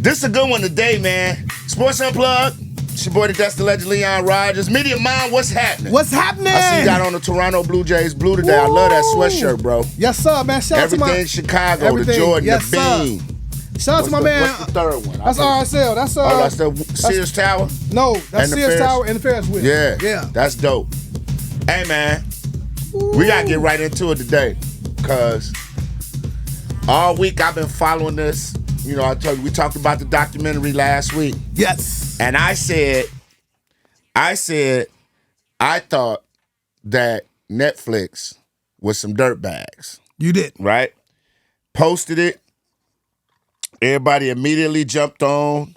This is a good one today, man. Sports Unplugged. It's your boy, the Dusty Legend, Leon Rogers. Media Mind, what's happening? What's happening? I see you got on the Toronto Blue Jays blue today. I love that sweatshirt, bro. Yes, sir, man. Shout out to my... Everything Chicago, the Jordan, yes, the Bean. Shout out to my man. What's the third one? That's RSL. That's the Sears Tower? No, that's Sears Ferris? Tower and the Ferris wheel. Yeah. That's dope. Hey, man. We got to get right into it today because all week I've been following this. You know, I told you, we talked about the documentary last week. Yes. And I said, I thought that Netflix was some dirtbags. You did. Right? Posted it. Everybody immediately jumped on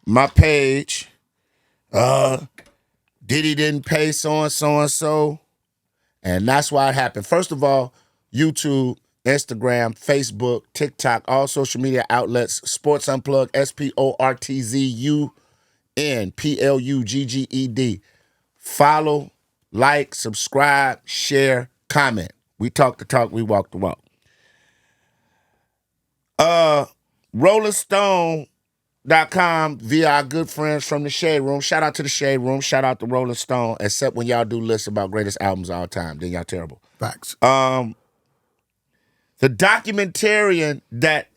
my page. Diddy didn't pay so-and-so. And that's why it happened. First of all, YouTube, Instagram, Facebook, TikTok, all social media outlets, Sports Unplugged, SportsUnplugged. Follow, like, subscribe, share, comment. We talk the talk, we walk the walk. RollingStone.com via our good friends from the Shade Room. Shout out to the Shade Room. Shout out to Rolling Stone. Except when y'all do lists about greatest albums of all time. Then y'all terrible. Facts. The documentarian that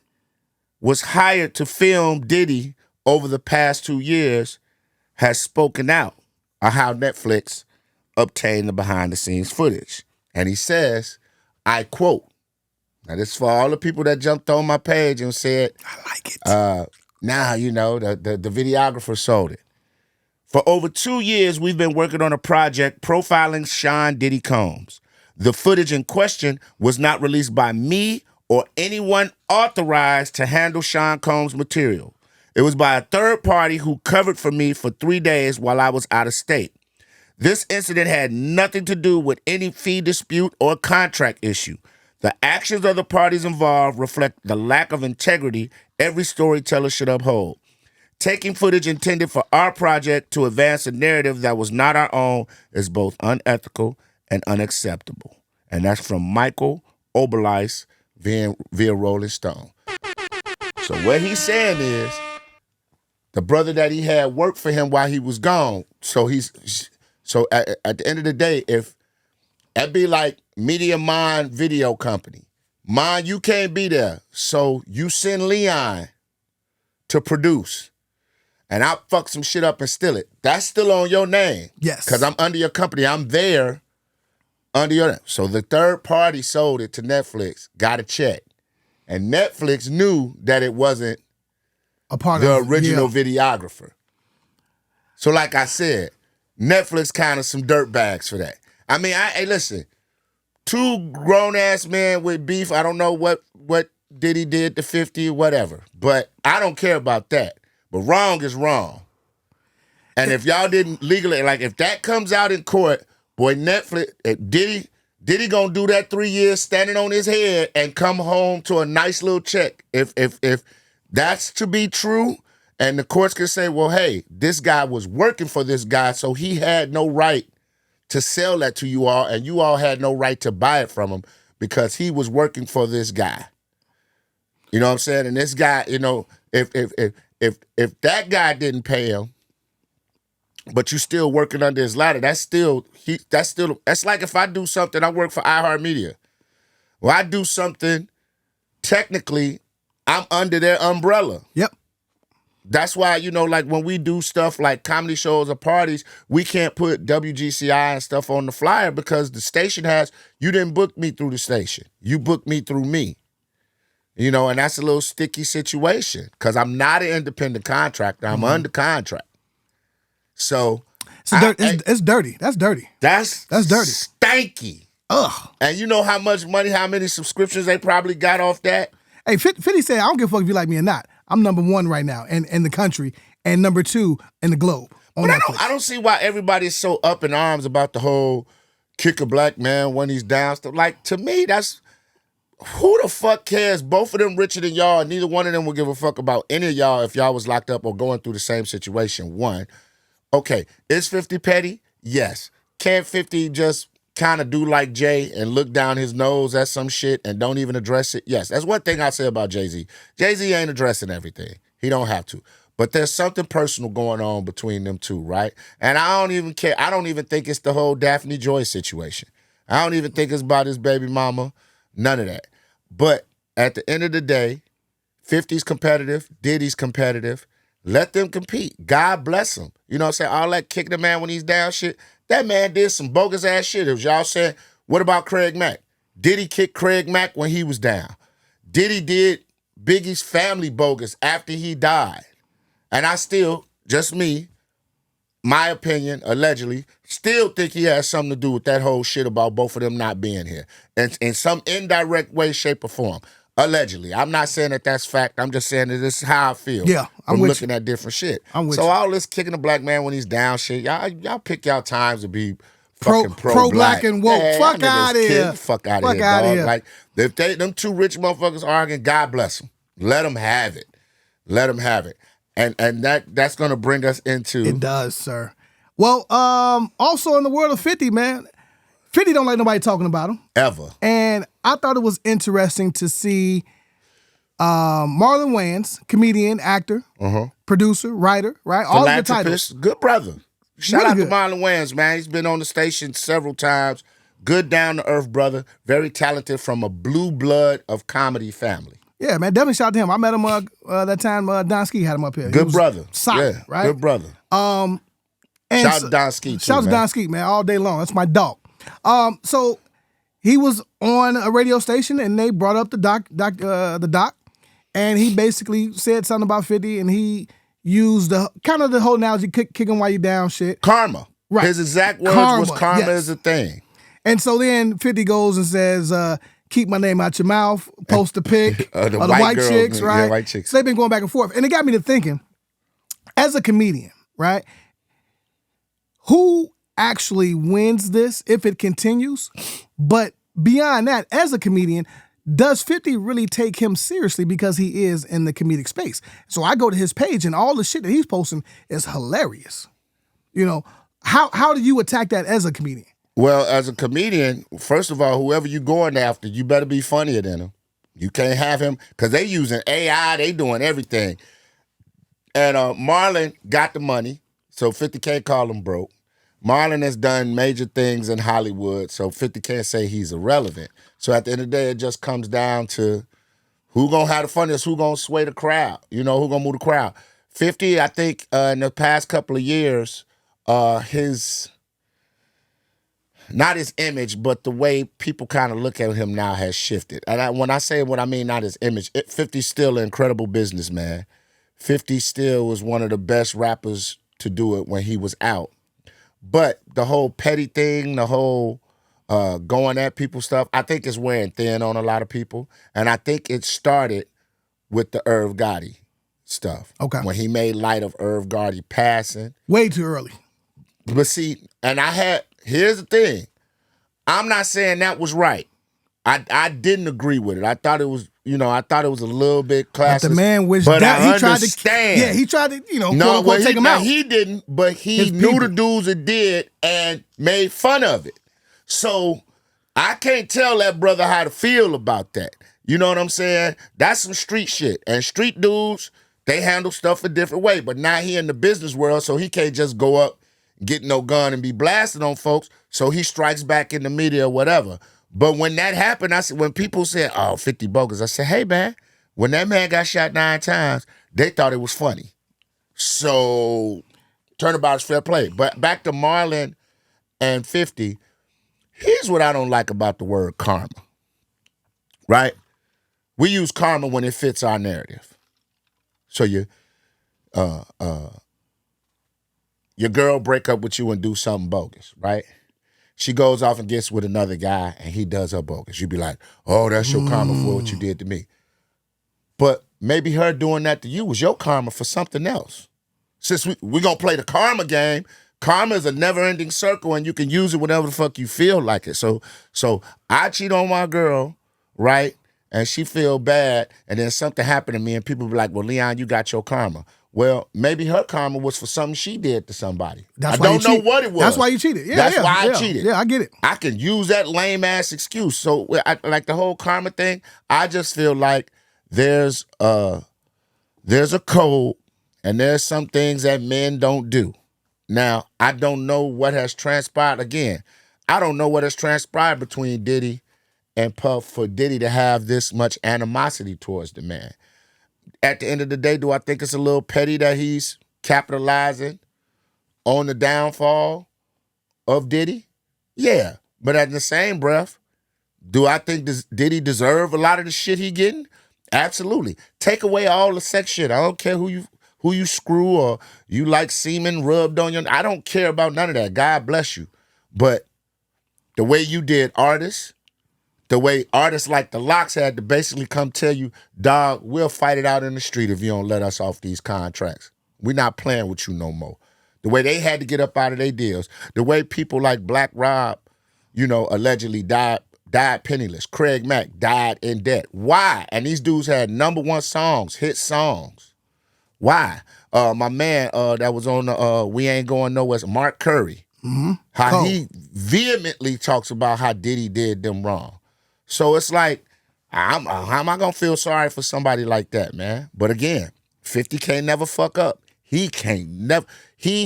was hired to film Diddy over the past 2 years has spoken out on how Netflix obtained the behind-the-scenes footage. And he says, I quote, now this is for all the people that jumped on my page and said, I like it. Now, you know, the videographer sold it. For over 2 years, we've been working on a project profiling Sean Diddy Combs. The footage in question was not released by me or anyone authorized to handle Sean Combs' material. It was by a third party who covered for me for 3 days while I was out of state. This incident had nothing to do with any fee dispute or contract issue. The actions of the parties involved reflect the lack of integrity every storyteller should uphold. Taking footage intended for our project to advance a narrative that was not our own is both unethical and unacceptable. And that's from Michael Oberleis via Rolling Stone. So what he's saying is the brother that he had worked for him while he was gone. So at the end of the day, if that'd be like Media Mind Video Company. Mind, you can't be there. So you send Leon to produce. And I'll fuck some shit up and steal it. That's still on your name. Yes. Because I'm under your company. I'm there under your name. So the third party sold it to Netflix, got a check. And Netflix knew that it wasn't a part the of original videographer. So like I said, Netflix kind of some dirtbags for that. I mean, hey, listen, two grown-ass men with beef, I don't know what Diddy did to 50 or whatever, but I don't care about that. But wrong is wrong. And if y'all didn't legally, like if that comes out in court, boy, Netflix, Diddy gonna do that 3 years standing on his head and come home to a nice little check. If that's to be true, and the courts can say, well, hey, this guy was working for this guy, so he had no right to sell that to you all, and you all had no right to buy it from him because he was working for this guy. You know what I'm saying? And this guy, you know, if that guy didn't pay him, but you still working under his ladder, that's like if I do something, I work for iHeartMedia. Well, I do something, technically, I'm under their umbrella. Yep. That's why, you know, like when we do stuff like comedy shows or parties, we can't put WGCI and stuff on the flyer because the station you didn't book me through the station. You booked me through me. You know, and that's a little sticky situation because I'm not an independent contractor. I'm under contract. So it's dirty. That's dirty. That's dirty. Stanky. Ugh. And you know how much money, how many subscriptions they probably got off that? Hey, 50 said, I don't give a fuck if you like me or not. I'm number one right now in the country and number two in the globe. But I don't see why everybody's so up in arms about the whole kick a black man when he's down stuff. Like, to me, that's... Who the fuck cares? Both of them richer than y'all, and neither one of them will give a fuck about any of y'all if y'all was locked up or going through the same situation. One, okay, is 50 petty? Yes. Can't 50 just kind of do like Jay and look down his nose at some shit and don't even address it? Yes. That's one thing I say about Jay-Z. Jay-Z ain't addressing everything. He don't have to. But there's something personal going on between them two, right? And I don't even care. I don't even think it's the whole Daphne Joy situation. I don't even think it's about his baby mama. None of that. But at the end of the day, 50's competitive, Diddy's competitive. Let them compete. God bless them. You know what I'm saying? All that kicking the man when he's down shit. That man did some bogus ass shit. It was y'all saying, what about Craig Mack? Diddy kicked Craig Mack when he was down. Diddy did Biggie's family bogus after he died. And I still, just me, my opinion, allegedly, still think he has something to do with that whole shit about both of them not being here. And in some indirect way, shape, or form. Allegedly. I'm not saying that that's fact. I'm just saying that this is how I feel. Yeah, I'm from with looking at different shit. I'm with so you. all this kicking a black man when he's down shit, y'all pick y'all times to be fucking pro-black and woke. Yeah, Fuck out of here. Fuck out of here, dog. Like, if them two rich motherfuckers arguing, God bless them. Let them have it. Let them have it. And that's going to bring us into... It does, sir. Well, also in the world of 50, man, 50 don't like nobody talking about him. Ever. And I thought it was interesting to see Marlon Wayans, comedian, actor, producer, writer, right? All of the titles. Good brother. Shout Really out good. to Marlon Wayans, man. He's been on the station several times. Good down-to-earth brother. Very talented, from a blue blood of comedy family. Yeah, man, definitely shout out to him. I met him that time Don Ski had him up here. Good brother. Solid, yeah, right? Good brother. And shout out to Don Ski, too, shout out to Don Ski, man, all day long. That's my dog. So he was on a radio station, and they brought up the doc, and he basically said something about 50, and he used the whole analogy, kicking while you down shit. Karma. Right. His exact words was karma yes. is a thing. And so then 50 goes and says, keep my name out your mouth, post a pic the of the white white girls, chicks, right? Yeah, white chicks. So they've been going back and forth. And it got me to thinking, as a comedian, right, who actually wins this if it continues? But beyond that, as a comedian, does 50 really take him seriously because he is in the comedic space? So I go to his page, and all the shit that he's posting is hilarious. You know, how do you attack that as a comedian? Well, as a comedian, first of all, whoever you going after, you better be funnier than him. You can't have him, because they using AI, they doing everything. And Marlon got the money, so 50 can't call him broke. Marlon has done major things in Hollywood, so 50 can't say he's irrelevant. So at the end of the day, it just comes down to who gonna have the funniest, who gonna sway the crowd, who gonna move the crowd. 50, I think, in the past couple of years, not his image, but the way people kind of look at him now has shifted. And when I say what I mean, not his image, 50's still an incredible businessman. 50 still was one of the best rappers to do it when he was out. But the whole petty thing, the whole going at people stuff, I think is wearing thin on a lot of people. And I think it started with the Irv Gotti stuff. Okay. When he made light of Irv Gotti passing. Way too early. But see, here's the thing. I'm not saying that was right. I didn't agree with it. I thought it was, a little bit classist. But the man wished but that I he tried understand. he tried to, quote No, unquote, take him out. he didn't, but he His knew people. the dudes that did and made fun of it. So I can't tell that brother how to feel about that. You know what I'm saying? That's some street shit. And street dudes, they handle stuff a different way. But now he in the business world, so he can't just go up, get no gun, and be blasting on folks. So he strikes back in the media or whatever. But when that happened, when people said, oh, 50 bogus, I said, hey, man, when that man got shot 9 times, they thought it was funny. So turnabout is fair play. But back to Marlon and 50, here's what I don't like about the word karma, right? We use karma when it fits our narrative. So your girl break up with you and do something bogus, right? She goes off and gets with another guy and he does her bogus. You'd be like, oh, that's your karma for what you did to me. But maybe her doing that to you was your karma for something else. Since we're going to play the karma game, karma is a never-ending circle and you can use it whenever the fuck you feel like it. So I cheat on my girl, right? And she feel bad and then something happened to me and people be like, well, Leon, you got your karma. Well, maybe her karma was for something she did to somebody. I don't know what it was. That's why you cheated. Yeah, That's why I cheated. Yeah, I get it. I can use that lame-ass excuse. So like the whole karma thing, I just feel like there's there's a code, and there's some things that men don't do. Now, I don't know what has transpired. Again, I don't know what has transpired between Diddy and Puff for Diddy to have this much animosity towards the man. At the end of the day, do I think it's a little petty that he's capitalizing on the downfall of Diddy? Yeah. But at the same breath, do I think Diddy deserve a lot of the shit he getting? Absolutely. Take away all the sex shit. I don't care who you screw or you like semen rubbed on your. I don't care about none of that. God bless you. But the way you did artists, the way artists like the Locks had to basically come tell you, dog, we'll fight it out in the street if you don't let us off these contracts. We're not playing with you no more. The way they had to get up out of their deals. The way people like Black Rob, allegedly died penniless. Craig Mack died in debt. Why? And these dudes had #1 songs, hit songs. Why? My man that was on the We Ain't Going Nowhere, Mark Curry. Mm-hmm. How he vehemently talks about how Diddy did them wrong. So it's like, how am I going to feel sorry for somebody like that, man? But again, 50 can't never fuck up. He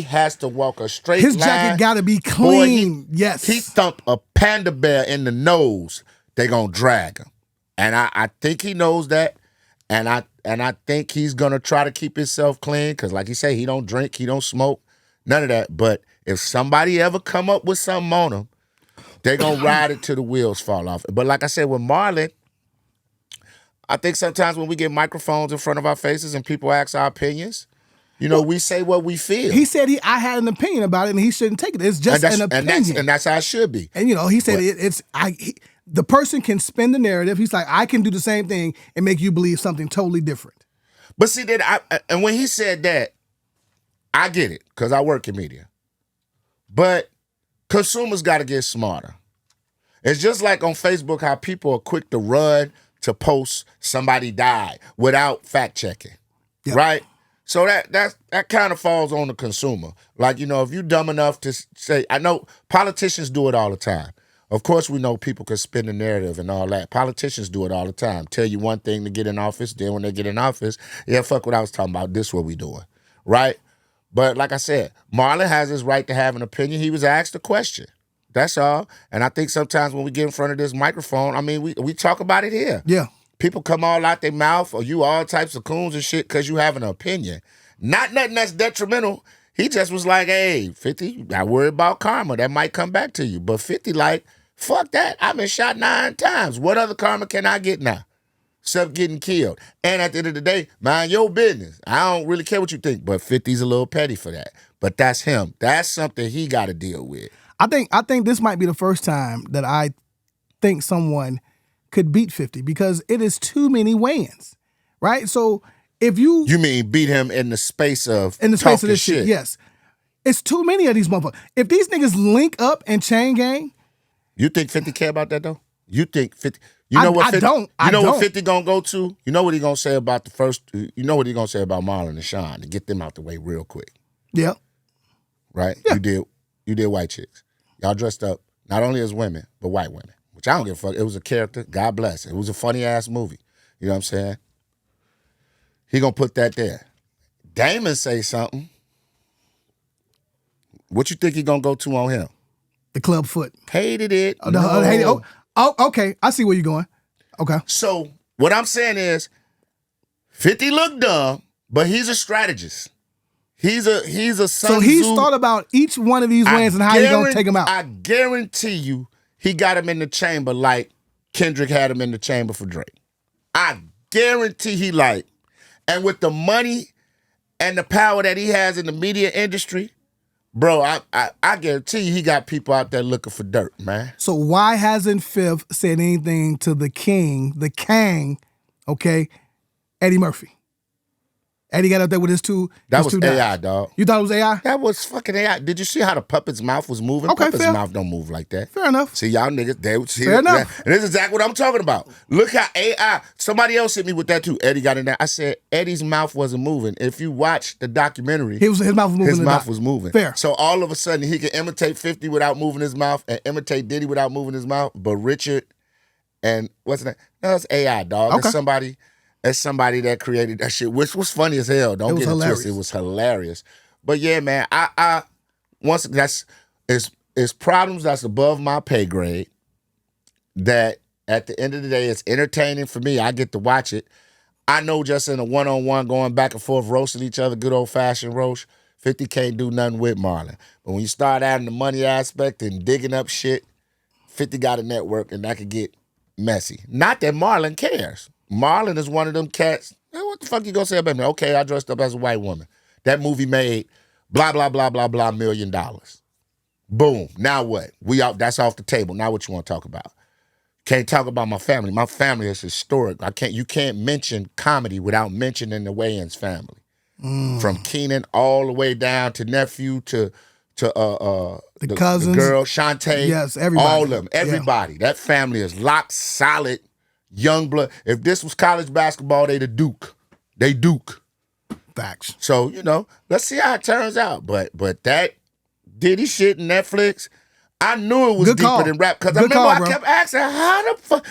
has to walk a straight line. His jacket got to be clean. Yes. He thumped a panda bear in the nose, they going to drag him. And I think he knows that. And I think he's going to try to keep himself clean because like you say, he don't drink, he don't smoke, none of that. But if somebody ever come up with something on him, they're going to ride it till the wheels fall off. But like I said, with Marlon, I think sometimes when we get microphones in front of our faces and people ask our opinions, we say what we feel. He said I had an opinion about it and he shouldn't take it. It's just an opinion. And that's how it should be. And, he said the person can spin the narrative. He's like, I can do the same thing and make you believe something totally different. But see, and when he said that, I get it because I work in media. But consumers got to get smarter. It's just like on Facebook how people are quick to run to post somebody died without fact checking, right? So that kind of falls on the consumer. Like, if you're dumb enough to say, I know politicians do it all the time. Of course, we know people can spin the narrative and all that. Politicians do it all the time. Tell you one thing to get in office, then when they get in office, fuck what I was talking about. This is what we doing, right? But like I said, Marlon has his right to have an opinion. He was asked a question. That's all. And I think sometimes when we get in front of this microphone, I mean, we talk about it here. Yeah. People come all out their mouth or you all types of coons and shit because you have an opinion. Not nothing that's detrimental. He just was like, hey, 50, I worry about karma. That might come back to you. But 50 like, fuck that. I've been shot 9 times. What other karma can I get now? Except getting killed. And at the end of the day, mind your business. I don't really care what you think, but 50's a little petty for that. But that's him. That's something he got to deal with. I think this might be the first time that I think someone could beat 50 because it is too many Wayans, right? So if you mean beat him in the space of this shit, yes, it's too many of these motherfuckers. If these niggas link up and chain gang, you think 50 care about that though? You think 50? You know what? 50, what 50 gonna go to? You know what he gonna say about the first? You know what he gonna say about Marlon and Sean to get them out the way real quick? Yeah. Right. Yeah. You did white chicks. Y'all dressed up not only as women but white women, which I don't give a fuck. It was a character. God bless. It was a funny ass movie. You know what I'm saying? He gonna put that there. Damon say something. What you think he gonna go to on him? The club foot. Hated it. Okay. I see where you're going. Okay. So what I'm saying is 50 look dumb, but he's a strategist. He's a Sun So he's Tzu. thought about each one of these wins and how he's gonna take them out. I guarantee you he got him in the chamber like Kendrick had him in the chamber for Drake. I guarantee he like. And with the money and the power that he has in the media industry, bro, I guarantee you he got people out there looking for dirt, man. So why hasn't Fifth said anything to the Kang, okay, Eddie Murphy? Eddie got up there with his two. That was AI, dog. You thought it was AI? That was fucking AI. Did you see how the puppet's mouth was moving? Okay, Puppet's fair. mouth don't move like that. Fair enough. See, y'all niggas, they would see Fair enough. And this is exactly what I'm talking about. Look how AI, somebody else hit me with that too. Eddie got in there. I said, Eddie's mouth wasn't moving. If you watch the documentary, his mouth was moving. His mouth was moving. Fair. So all of a sudden, he can imitate 50 without moving his mouth and imitate Diddy without moving his mouth. But Richard and what's his name? No, it's AI, dog. Okay. It's somebody. as somebody that created that shit, which was funny as hell. Don't get it twisted. It was hilarious. But yeah, man, I once that's it's problems that's above my pay grade. That at the end of the day, it's entertaining for me. I get to watch it. I know just in a one-on-one going back and forth, roasting each other, good old-fashioned roast, 50 can't do nothing with Marlon. But when you start adding the money aspect and digging up shit, 50 got a network, and that could get messy. Not that Marlon cares. Marlon is one of them cats. Hey, what the fuck you gonna say about me? Okay, I dressed up as a white woman. That movie made blah, blah, blah, blah, blah, $1 million. Boom. Now what? We out. That's off the table. Now what you want to talk about? Can't talk about my family. My family is historic. You can't mention comedy without mentioning the Wayans family. From Keenan all the way down to nephew to the cousins, the girl, Shantae. Yes, everybody. All of them. Everybody. Yeah. That family is locked, solid, young blood. If this was college basketball, they the Duke. They Duke. Facts. So, let's see how it turns out. But that Diddy shit in Netflix, I knew it was Good deeper call. than rap. Because I Good remember call, I kept asking, how the fuck,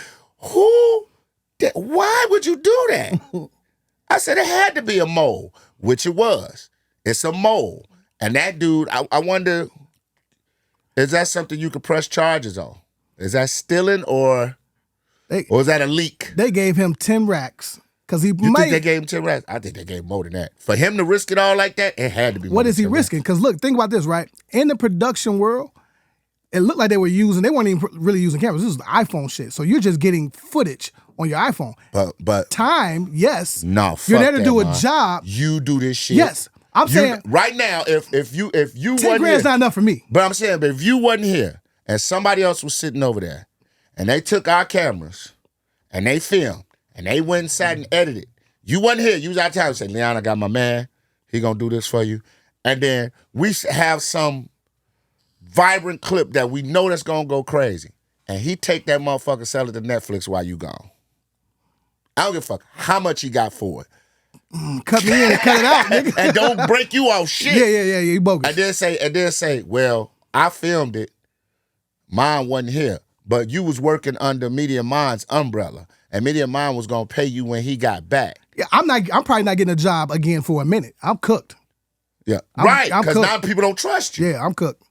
why would you do that? I said it had to be a mole, which it was. It's a mole. And that dude, I wonder, is that something you could press charges on? Is that stealing or is that a leak? They gave him 10 racks. Because You think they gave him 10 racks? I think they gave more than that. For him to risk it all like that, it had to be more What than is he 10 risking? Because look, think about this, right? In the production world, it looked like they weren't even really using cameras. This was iPhone shit. So you're just getting footage on your iPhone. But time, yes. No, fuck you're there to that, do a man. job. You do this shit. Yes. I'm saying right now, if you 10 wasn't grand's here, not enough for me. but I'm saying, but if you wasn't here and somebody else was sitting over there and they took our cameras and they filmed and they went and sat and edited, you wasn't here. You was out of town. You said, Leon, I got my man. He gonna do this for you. And then we have some vibrant clip that we know that's gonna go crazy. And he take that motherfucker, sell it to Netflix while you gone. I don't give a fuck how much he got for it. Cut me in and cut it out, nigga. And don't break you off shit. Yeah, you bogus. And then say, well, I filmed it. Mine wasn't here. But you was working under Media Mind's umbrella. And Media Mind was gonna pay you when he got back. Yeah, I'm probably not getting a job again for a minute. I'm cooked. Yeah. I'm Right. Because cooked. now people don't trust you. Yeah, I'm cooked.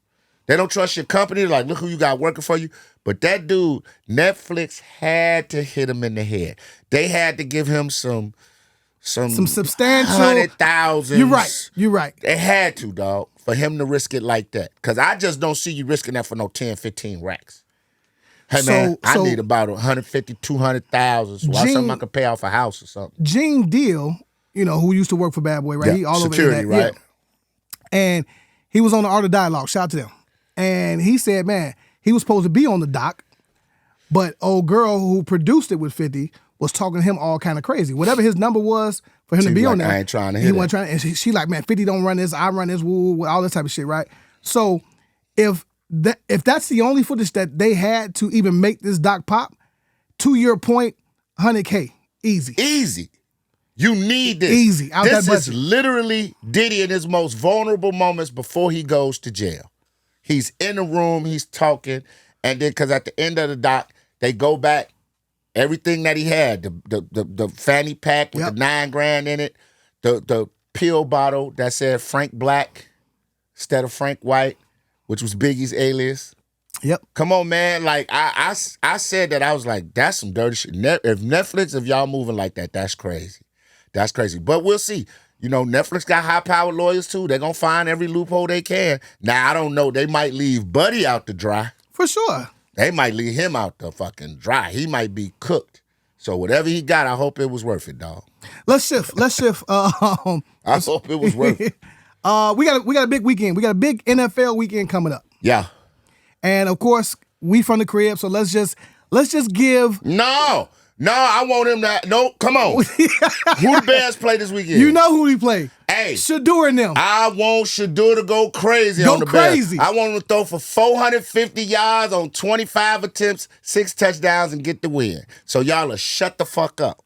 They don't trust your company. They're like, look who you got working for you. But that dude, Netflix had to hit him in the head. They had to give him some substantial 100,000. You're right. They had to, dog, for him to risk it like that. Because I just don't see you risking that for no 10, 15 racks. Hey, man, I need about 150, 200,000. So something I could pay off a house or something. Gene Deal, who used to work for Bad Boy, right? Yeah, He all security, over that. right? Yeah. And he was on the Art of Dialogue. Shout out to them. And he said, man, he was supposed to be on the doc, but old girl who produced it with 50 was talking to him all kind of crazy. Whatever his number was for him to be on there. I ain't trying to hear He that. wasn't trying to, and she like, man, 50 don't run this, I run this, woo, all this type of shit, right? So if that's the only footage that they had to even make this doc pop, to your point, 100K, easy. Easy. You need this. Easy. Out This that is budget. literally Diddy in his most vulnerable moments before he goes to jail. He's in the room, he's talking, and then because at the end of the doc, they go back, everything that he had, the fanny pack with the $9,000 in it, the pill bottle that said Frank Black instead of Frank White, which was Biggie's alias. Yep. Come on, man. Like, I said that, I was like, that's some dirty shit. If Netflix, if y'all moving like that, that's crazy. That's crazy. But we'll see. Netflix got high-powered lawyers, too. They're going to find every loophole they can. Now, I don't know. They might leave Buddy out to dry. For sure. They might leave him out to fucking dry. He might be cooked. So whatever he got, I hope it was worth it, dog. Let's shift. I hope it was worth it. We got a big weekend. We got a big NFL weekend coming up. Yeah. And of course, we from the crib, so let's just give. No, I want him to. No, come on. Who the Bears play this weekend? You know who we play. Hey. Shedeur and them. I want Shedeur to go crazy on the crazy. Bears. I want him to throw for 450 yards on 25 attempts, 6 touchdowns, and get the win. So y'all will shut the fuck up.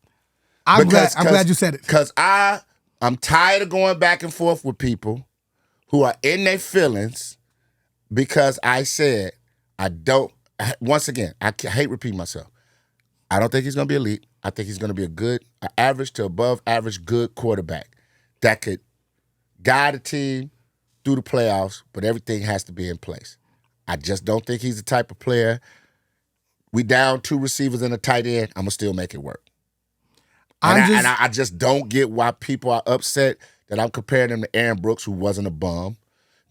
I'm glad you said it. Because I'm tired of going back and forth with people who are in their feelings because I said I don't. Once again, I hate repeating myself. I don't think he's going to be elite. I think he's going to be an average to above average good quarterback that could guide a team through the playoffs, but everything has to be in place. I just don't think he's the type of player. We down 2 receivers and a tight end, I'm going to still make it work. And I just don't get why people are upset that I'm comparing him to Aaron Brooks, who wasn't a bum.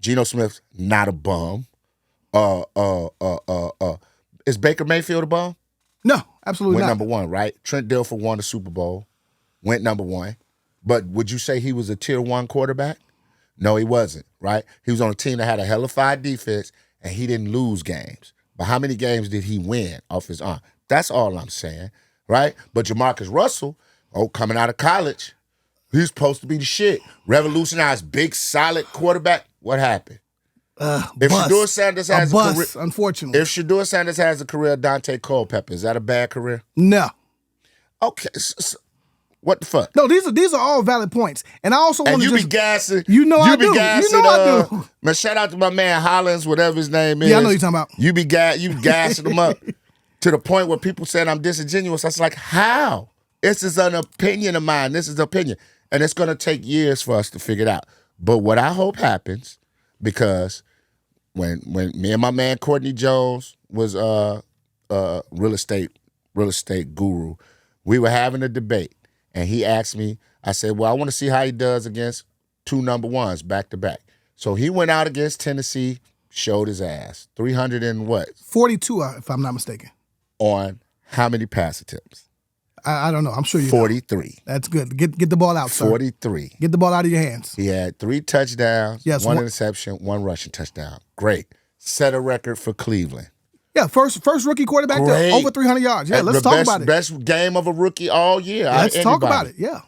Geno Smith's not a bum. Is Baker Mayfield a bum? No, absolutely Went not. number 1, right? Trent Dilfer won the Super Bowl. Went number 1. But would you say he was a tier 1 quarterback? No, he wasn't, right? He was on a team that had a hellified defense, and he didn't lose games. But how many games did he win off his arm? That's all I'm saying, right? But Jamarcus Russell, coming out of college, he's supposed to be the shit. Revolutionized, big, solid quarterback. What happened? If Shedeur Sanders has a career, unfortunately. If Shedeur Sanders has a career, Dante Culpepper, is that a bad career? No. Okay, what the fuck? No, these are all valid points, and I also want to be gassing. You know I do. Gassing, you know I do. Man, shout out to my man Hollins, whatever his name is. Yeah, I know what you're talking about. You be gassing him up to the point where people said I'm disingenuous. I was like, how? This is an opinion of mine. This is opinion, and it's going to take years for us to figure it out. But what I hope happens, because when me and my man Courtney Jones was real estate guru, we were having a debate. And he asked me, I said, well, I want to see how he does against 2 number 1s back to back. So he went out against Tennessee, showed his ass. 300 and what? 42, if I'm not mistaken. On how many pass attempts? I don't know. I'm sure you 43. know. That's good. Get the ball out, sir. 43. Get the ball out of your hands. He had 3 touchdowns, yes, 1 interception, 1 rushing touchdown. Great. Set a record for Cleveland. Yeah, first rookie quarterback to over 300 yards. Yeah, let's talk about it. Best game of a rookie all year. Let's talk about it, yeah.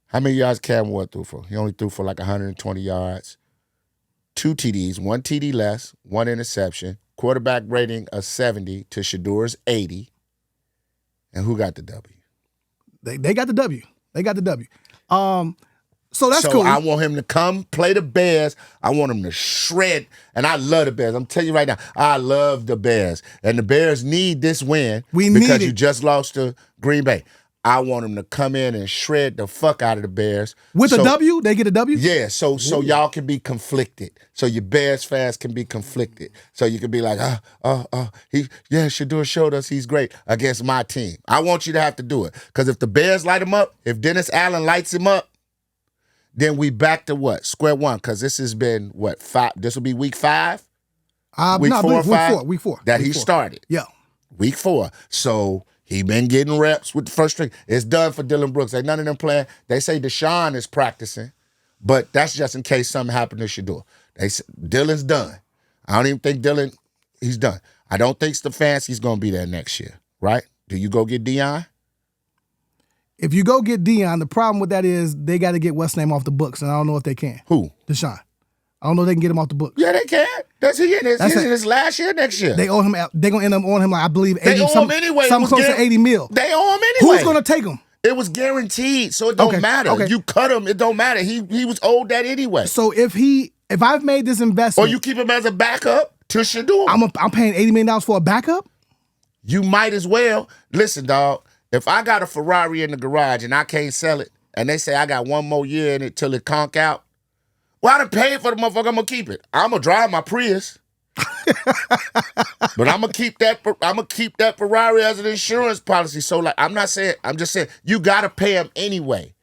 How many yards Cam Ward threw for? He only threw for like 120 yards. 2 TDs, 1 TD less, 1 interception. Quarterback rating of 70 to Shedeur's 80. And who got the W? They got the W. They got the W. So that's cool. I want him to come play the Bears. I want him to shred. And I love the Bears. I'm telling you right now, I love the Bears. And the Bears need this win because you just lost to Green Bay. I want him to come in and shred the fuck out of the Bears. With a W? They get a W? Yeah, so y'all can be conflicted. So your Bears fans can be conflicted. So you can be like, Shedeur showed us he's great against my team. I want you to have to do it. Because if the Bears light him up, if Dennis Allen lights him up, then we back to what? Square one. Because this has been, 5? This will be week 5? Week 4 or 5? Week 4. That he started. Yeah. Week 4. So he been getting reps with the first string. It's done for Dylan Brooks. Ain't none of them playing. They say Deshaun is practicing, but that's just in case something happened to Shedeur. They say Dylan's done. I don't even think he's done. I don't think Stefanski's going to be there next year, right? Do you go get Deion? If you go get Deion, the problem with that is they got to get what's name off the books, and I don't know if they can. Who? Deshaun. I don't know if they can get him off the books. Yeah, they can. He's in his last year next year. They owe him. They're going to end up on him, like, I believe, 80. They owe him anyway. Something close to 80 mil. They owe him anyway. Who's going to take him? It was guaranteed, so it don't matter. Okay. You cut him, it don't matter. He was owed that anyway. So if I've made this investment, or you keep him as a backup to Shedeur, I'm paying $80 million for a backup. You might as well. Listen, dog. If I got a Ferrari in the garage and I can't sell it, and they say I got 1 more year in it till it conk out, well, I done paid for the motherfucker. I'm gonna keep it. I'm gonna drive my Prius, but I'm gonna keep that Ferrari as an insurance policy. So, like, I'm just saying you gotta pay him anyway.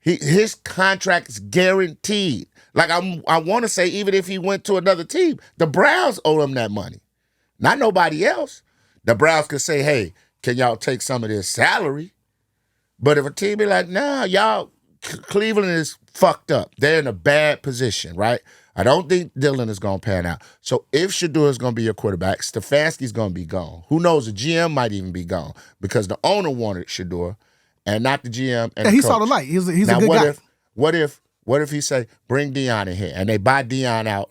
His contract is guaranteed. Like, I want to say, even if he went to another team, the Browns owe him that money, not nobody else. The Browns could say, "Hey, can y'all take some of this salary?" But if a team be like, "Nah, y'all, Cleveland is fucked up. They're in a bad position, right?" I don't think Dylan is going to pan out. So if Shedeur is going to be your quarterback, Stefanski's going to be gone. Who knows? The GM might even be gone because the owner wanted Shedeur and not the GM. And he saw the light. He's now, a good guy. What if he say, bring Deion in here, and they buy Deion out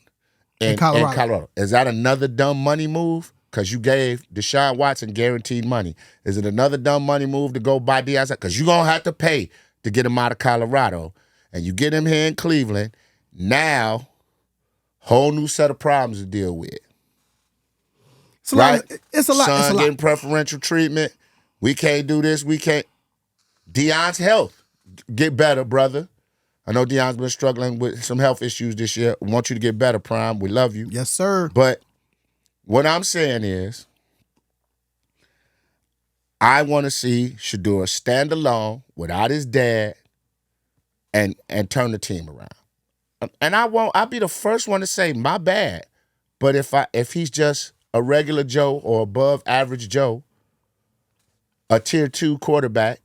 in Colorado? Is that another dumb money move? Because you gave Deshaun Watson guaranteed money. Is it another dumb money move to go buy Deion? Because you're going to have to pay to get him out of Colorado. And you get him here in Cleveland. Now, whole new set of problems to deal with. It's a lot. Son getting preferential treatment. We can't do this. We can't. Deion's health. Get better, brother. I know Deion's been struggling with some health issues this year. We want you to get better, Prime. We love you. Yes, sir. But what I'm saying is, I want to see Shedeur stand alone without his dad and turn the team around. And I'll be the first one to say, my bad. But if he's just a regular Joe or above average Joe, a tier 2 quarterback,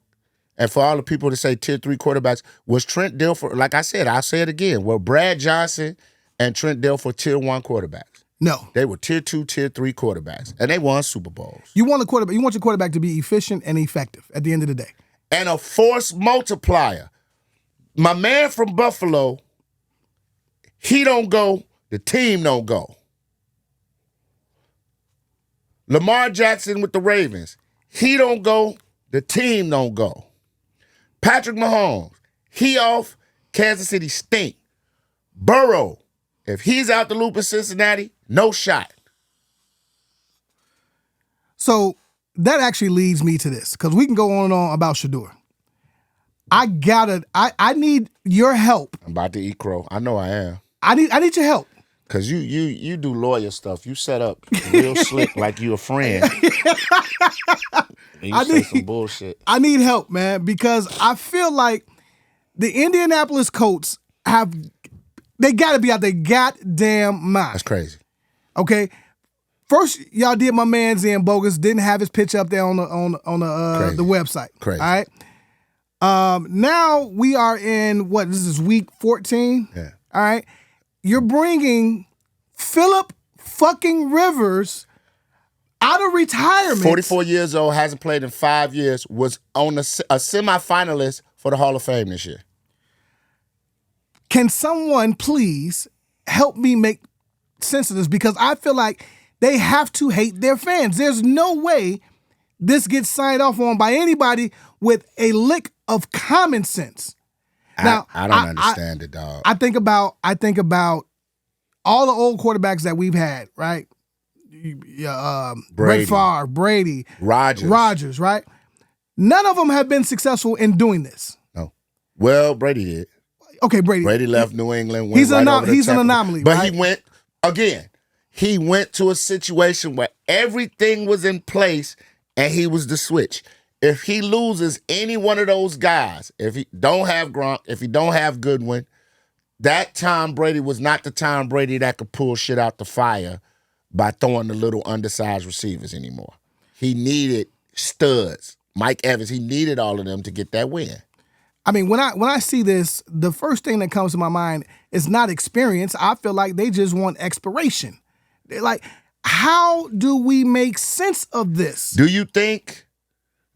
and for all the people to say tier 3 quarterbacks, was Trent Dilfer, like I said, I'll say it again, were Brad Johnson and Trent Dilfer tier 1 quarterbacks? No. They were tier 2, tier 3 quarterbacks, and they won Super Bowls. You want your quarterback to be efficient and effective at the end of the day. And a force multiplier. My man from Buffalo, he don't go, the team don't go. Lamar Jackson with the Ravens, he don't go, the team don't go. Patrick Mahomes, he off, Kansas City stink. Burrow, if he's out the loop in Cincinnati, no shot. So that actually leads me to this, because we can go on and on about Shedeur. I need your help. I'm about to eat crow. I know I am. I need your help. Cause you do lawyer stuff. You set up real slick like you a friend. And you say some bullshit. I need help, man, because I feel like the Indianapolis Colts they gotta be out their goddamn mind. That's crazy. Okay. First, y'all did my man's in bogus, didn't have his picture up there on the website. Crazy. All right. Now we are in this is week 14. Yeah. All right. You're bringing Phillip fucking Rivers out of retirement. 44 years old, hasn't played in 5 years, was on a semifinalist for the Hall of Fame this year. Can someone please help me make sense of this? Because I feel like they have to hate their fans. There's no way this gets signed off on by anybody with a lick of common sense. Now, I don't understand it, dog. I think about all the old quarterbacks that we've had, right? Brett Favre, Brady, Rodgers, right? None of them have been successful in doing this. No. Well, Brady did. Okay, Brady. Brady left New England. He's an anomaly, but right? He went to a situation where everything was in place and he was the switch. If he loses any one of those guys, if he don't have Gronk, if he don't have Goodwin, that Tom Brady was not the Tom Brady that could pull shit out the fire by throwing the little undersized receivers anymore. He needed studs. Mike Evans, he needed all of them to get that win. I mean, when I see this, the first thing that comes to my mind is not experience. I feel like they just want expiration. They're like, how do we make sense of this? Do you think,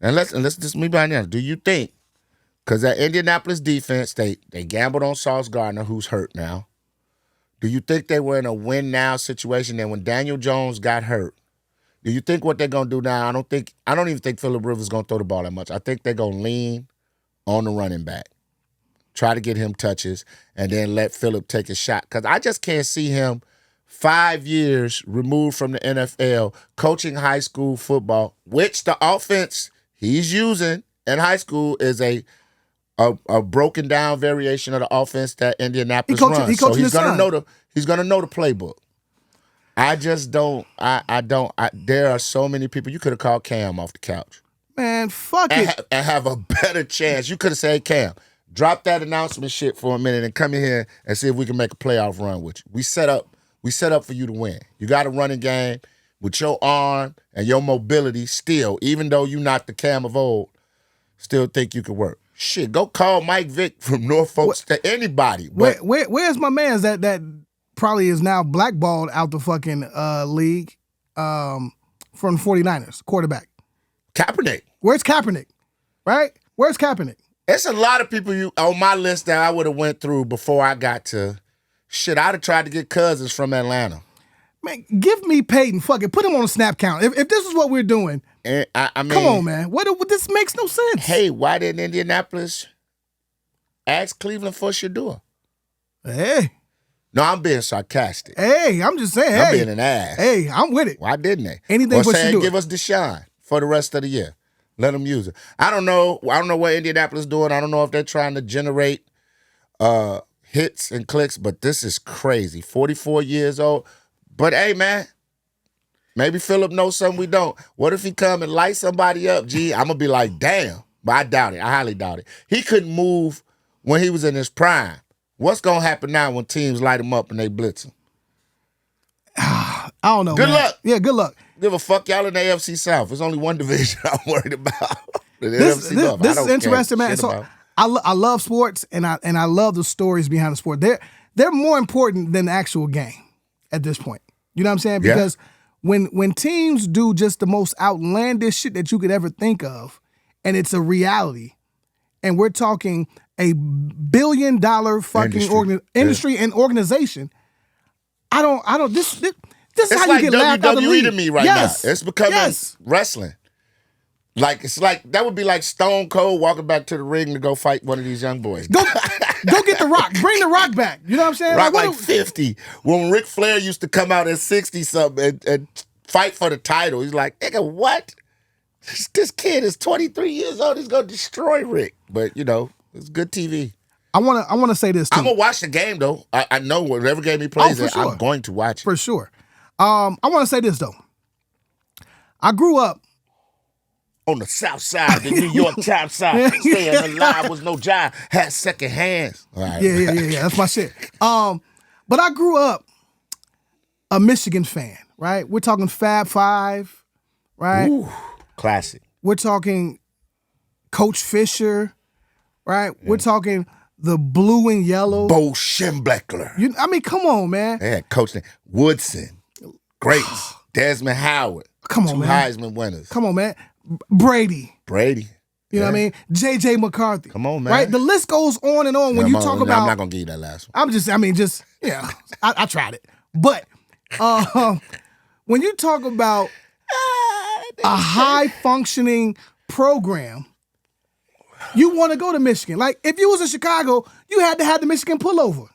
and let's just move on now, do you think, because that Indianapolis defense, they gambled on Sauce Gardner, who's hurt now. Do you think they were in a win-now situation? And when Daniel Jones got hurt, do you think what they're going to do now? I don't even think Phillip Rivers is going to throw the ball that much. I think they're going to lean on the running back, try to get him touches, and then let Phillip take a shot. Because I just can't see him 5 years removed from the NFL, coaching high school football, which the offense he's using in high school is a broken down variation of the offense that Indianapolis runs. So he's gonna know the playbook. I just don't. There are so many people. You could have called Cam off the couch. Man, fuck it. And have a better chance. You could have said, hey, Cam, drop that announcement shit for a minute and come in here and see if we can make a playoff run with you. We set up for you to win. You got a running game with your arm and your mobility still, even though you're not the Cam of old, still think you can work. Shit, go call Mike Vick from Norfolk to anybody. Where's my man that probably is now blackballed out the fucking league from the 49ers, quarterback? Kaepernick. Where's Kaepernick? Right? Where's Kaepernick? It's a lot of people on my list that I would have went through before I got to. Shit, I'd have tried to get Cousins from Atlanta. Man, give me Peyton. Fuck it. Put him on a snap count. If this is what we're doing, and I mean, come on, man. What this makes no sense. Hey, why didn't Indianapolis ask Cleveland for Shedeur? Hey. No, I'm being sarcastic. Hey, I'm just saying. I'm being an ass. Hey, I'm with it. Why didn't they? Anything or for saying, Shedeur. give us Deshaun for the rest of the year. Let them use it. I don't know what Indianapolis doing. I don't know if they're trying to generate hits and clicks, but this is crazy. 44 years old. But hey, man, maybe Philip knows something we don't. What if he come and light somebody up, G? I'm going to be like, damn. But I doubt it. I highly doubt it. He couldn't move when he was in his prime. What's going to happen now when teams light him up and they blitz him? I don't know. Good man. luck. Yeah, good luck. Give a fuck, y'all in the AFC South. There's only one division I'm worried about. This is interesting, man. So I love sports and I love the stories behind the sport. They're more important than the actual game at this point. You know what I'm saying? Because when teams do just the most outlandish shit that you could ever think of, and it's a reality, and we're talking a $1 billion fucking industry and organization. I don't. This is it's how like you get laughed out of the WWE league. to me right now. It's becoming wrestling. Like it's like that would be like Stone Cold walking back to the ring to go fight one of these young boys. Go get The Rock. Bring The Rock back. You know what I'm saying? Rock like 50. When Ric Flair used to come out at 60-something and fight for the title, he's like, nigga, what? This kid is 23 years old. He's gonna destroy Rick. But you know, it's good TV. I wanna say this too. I'm gonna watch the game though. I know whatever game he plays in, sure. I'm going to watch it. For sure. I wanna say this though. I grew up on the south side, the New York top side. Staying alive was no job. Had second hands. All right. Yeah. That's my shit. But I grew up a Michigan fan, right? We're talking Fab Five, right? Ooh, classic. We're talking Coach Fisher, right? Yeah. We're talking the blue and yellow. Bo Schembechler. I mean, come on, man. They had Coach Woodson, Greats, Desmond Howard. Come on, two man. Heisman winners. Come on, man. Brady. You know what I mean? J.J. McCarthy. Come on, man. Right? The list goes on and on when you talk about... I'm not going to give you that last one. I tried it. But when you talk about a high-functioning program, you want to go to Michigan. Like, if you was in Chicago, you had to have the Michigan pullover.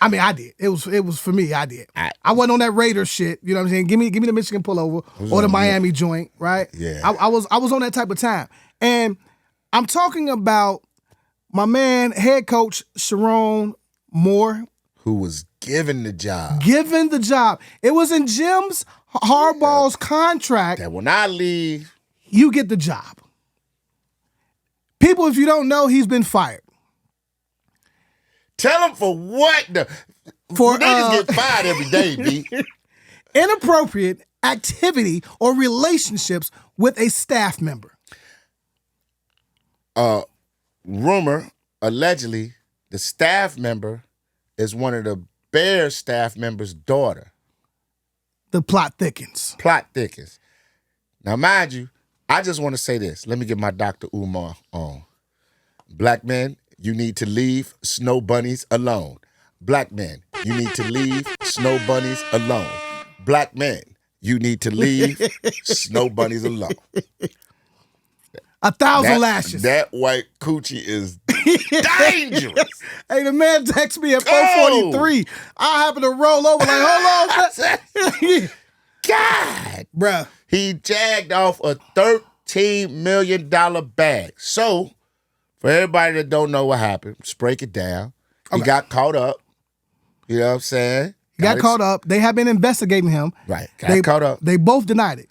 I mean, I did. It was for me. I did. I wasn't on that Raiders shit. You know what I'm saying? Give me the Michigan pullover or the Miami joint, right? Yeah. I was on that type of time, and I'm talking about my man, head coach Sherrone Moore, who was given the job. It was in Jim's Harbaugh's contract that when I leave, you get the job. People, if you don't know, he's been fired. Tell him for what? For niggas get fired every day, B. Inappropriate activity or relationships with a staff member. Rumor, allegedly, the staff member is one of the Bears staff member's daughter. The plot thickens. Now, mind you, I just want to say this. Let me get my Dr. Umar on. Black men, you need to leave snow bunnies alone. Black men, you need to leave snow bunnies alone. Black men, you need to leave snow bunnies alone. 1,000 lashes. That white coochie is dangerous. Hey, the man texted me at 4:43. I happen to roll over like, hold on. God. Bruh. He jagged off a $13 million bag. So, for everybody that don't know what happened, let's break it down. He got caught up. You know what I'm saying? He got caught up. They have been investigating him. Right. Got caught up. They both denied it.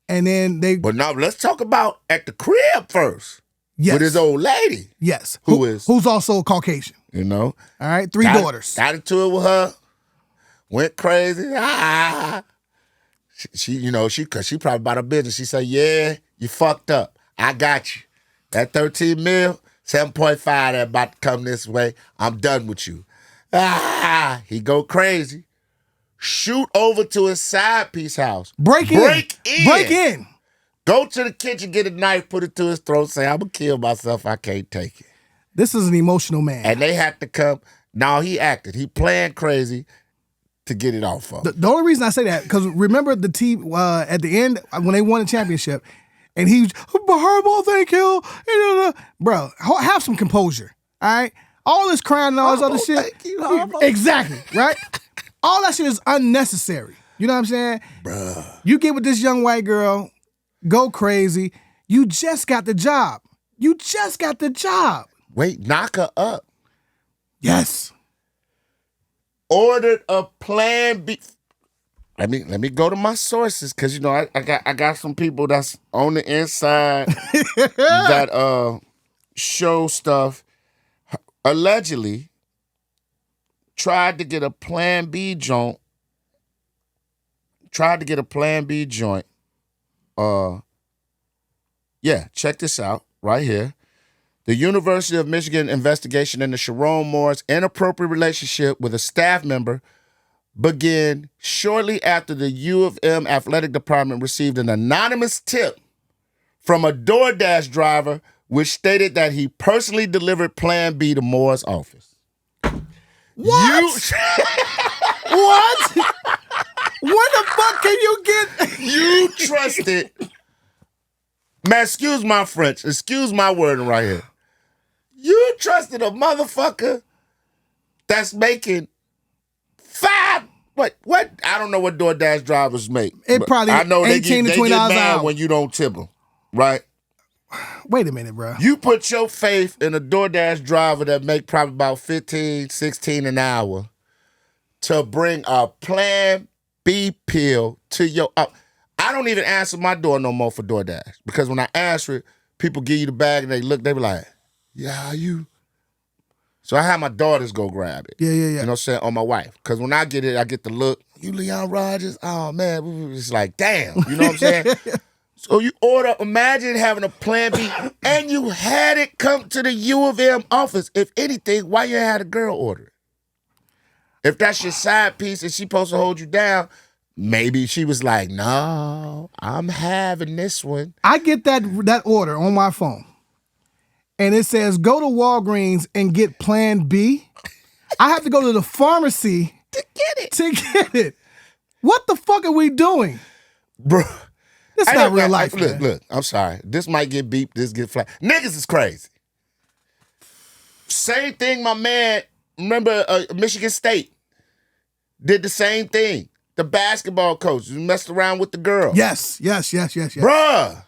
And then they... But now let's talk about at the crib first. Yes. With his old lady. Yes. Who's also Caucasian. You know? All right. 3 daughters. Got into it with her. Went crazy. Cause she probably about her business. She said, yeah, you fucked up. I got you. That 13 mil, 7.5 that about to come this way. I'm done with you. He go crazy. Shoot over to his side piece house. Break in. Go to the kitchen, get a knife, put it to his throat, say, I'm going to kill myself. I can't take it. This is an emotional man. And they had to come. Now he acted. He planned crazy to get it off of. The only reason I say that, because remember the team at the end when they won the championship, and he was, Harbaugh, thank you. Bro, have some composure, all right? All this crying and all this other shit. Thank you, Harbaugh. Exactly, right? All that shit is unnecessary. You know what I'm saying? Bruh. You get with this young white girl, go crazy. You just got the job. You just got the job. Wait, knock her up. Yes. Ordered a plan B. Let me go to my sources, because you know I got some people that's on the inside that show stuff. Allegedly tried to get a plan B joint. Yeah, check this out right here. The University of Michigan investigation into Sherrone Moore's inappropriate relationship with a staff member began shortly after the U of M athletic department received an anonymous tip from a DoorDash driver which stated that he personally delivered Plan B to Moore's office. What? What? Where the fuck can you get? You trusted. Man, excuse my French. Excuse my wording right here. You trusted a motherfucker that's making what? I don't know what DoorDash drivers make. It probably I know they get $18 to $20 an mad hour. when you don't tip them, right? Wait a minute, bro. You put your faith in a DoorDash driver that make probably about $15, $16 an hour to bring a Plan B pill to your... I don't even answer my door no more for DoorDash, because when I answer it, people give you the bag and they be like, yeah, you... So I have my daughters go grab it. Yeah. You know what I'm saying? On my wife. Because when I get it, I get the look, you Leon Rogers? Oh, man. It's like, damn. You know what I'm saying? So you order, imagine having a Plan B, and you had it come to the U of M office. If anything, why you had a girl order it? If that's your side piece and she supposed to hold you down, maybe she was like, no, I'm having this one. I get that order on my phone, and it says, go to Walgreens and get Plan B. I have to go to the pharmacy To get it. What the fuck are we doing? Bro. It's not real life, man. Look, I'm sorry. This might get beeped, this get flagged. Niggas is crazy. Same thing, my man, remember Michigan State did the same thing. The basketball coach who messed around with the girl. Yes. Bruh.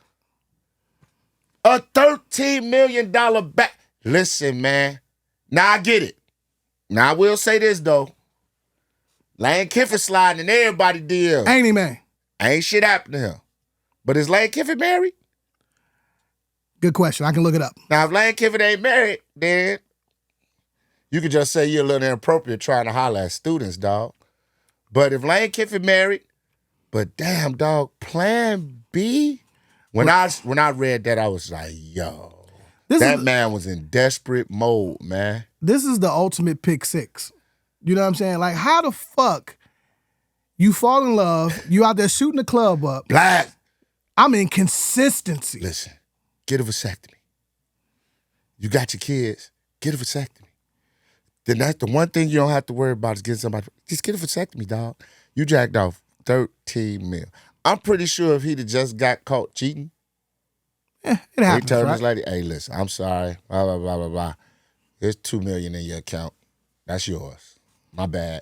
A $13 million back. Listen, man. Now I get it. Now I will say this, though. Lane Kiffin sliding in everybody deal. Ain't he, man? Ain't shit happened to him. But is Lane Kiffin married? Good question. I can look it up. Now, if Lane Kiffin ain't married, then you could just say you're a little inappropriate trying to holler at students, dog. But if Lane Kiffin married, but damn, dog, Plan B? When I read that, I was like, yo, that man was in desperate mode, man. This is the ultimate pick six. You know what I'm saying? Like, how the fuck you fall in love, you out there shooting the club up. Black. I'm in consistency. Listen, get a vasectomy. You got your kids, get a vasectomy. Then that's the one thing you don't have to worry about is getting somebody. Just get a vasectomy, dog. You jacked off 13 mil. I'm pretty sure if he'd have just got caught cheating, it happens, he turned right? his lady, hey, listen, I'm sorry, blah, blah, blah, blah, blah. There's $2 million in your account. That's yours. My bad.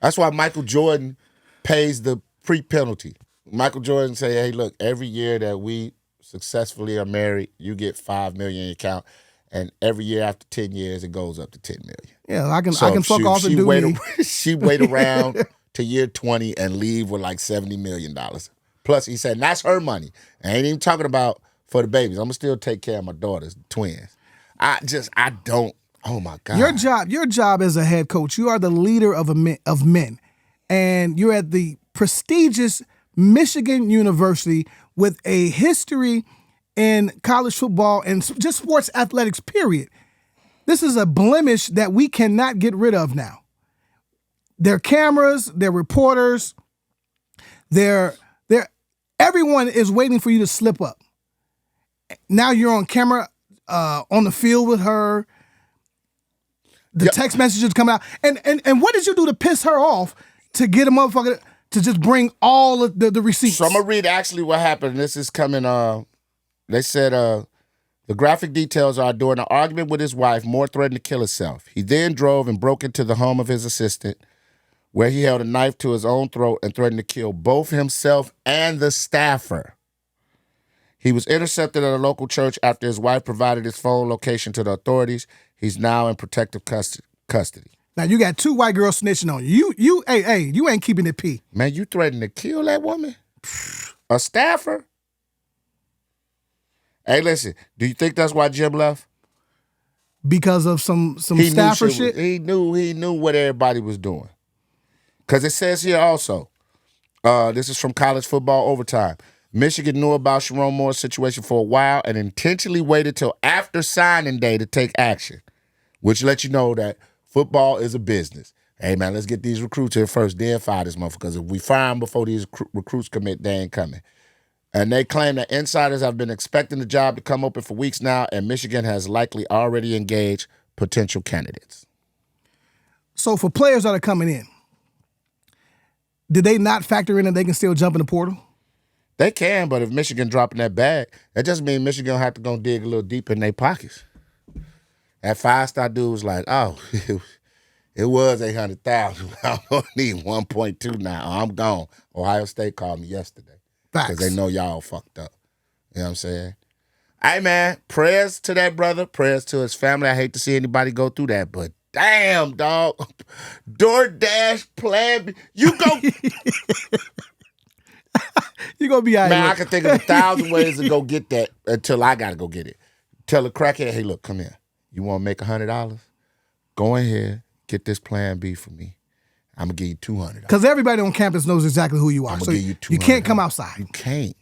That's why Michael Jordan pays the pre-penalty. Michael Jordan say, hey, look, every year that we successfully are married, you get $5 million in your account. And every year after 10 years, it goes up to 10 million. Yeah, I can fuck off and do me. She wait around to year 20 and leave with like $70 million. Plus, he said, that's her money. I ain't even talking about for the babies. I'm going to still take care of my daughters, twins. I don't, oh my God. Your job as a head coach, you are the leader of men. And you're at the prestigious Michigan University with a history in college football and just sports athletics, period. This is a blemish that we cannot get rid of now. Their cameras, their reporters, everyone is waiting for you to slip up. Now you're on camera on the field with her. The text messages coming out. And what did you do to piss her off to get a motherfucker to just bring all of the receipts? So I'm going to read actually what happened. This is coming, they said the graphic details are during an argument with his wife, Moore threatened to kill himself. He then drove and broke into the home of his assistant, where he held a knife to his own throat and threatened to kill both himself and the staffer. He was intercepted at a local church after his wife provided his phone location to the authorities. He's now in protective custody. Now you got 2 white girls snitching on you. You ain't keeping it P. Man, you threatened to kill that woman? A staffer? Hey, listen, do you think that's why Jim left? Because of some staffer shit? He knew what everybody was doing. Because it says here also, this is from College Football Overtime. Michigan knew about Sherrone Moore's situation for a while and intentionally waited till after signing day to take action, which lets you know that football is a business. Hey, man, let's get these recruits here first, then fire this motherfucker. Because if we fire them before these recruits commit, they ain't coming. And they claim that insiders have been expecting the job to come open for weeks now, and Michigan has likely already engaged potential candidates. So for players that are coming in, did they not factor in that they can still jump in the portal? They can, but if Michigan dropping that bag, that just means Michigan have to go dig a little deeper in their pockets. That 5-star dude was like, oh, it was 800,000. I only need 1.2 now. Oh, I'm gone. Ohio State called me yesterday. Because they know y'all fucked up. You know what I'm saying? Hey, man, prayers to that brother, prayers to his family. I hate to see anybody go through that, but damn, dog. DoorDash plan B. You go. You gonna be all right. Man, I can think of 1,000 ways to go get that until I got to go get it. Tell the crackhead, hey, look, come here. You want to make $100? Go in here, get this plan B for me. I'm going to give you $200. Because everybody on campus knows exactly who you are. I'm So going to give you $200. you can't come outside. You can't.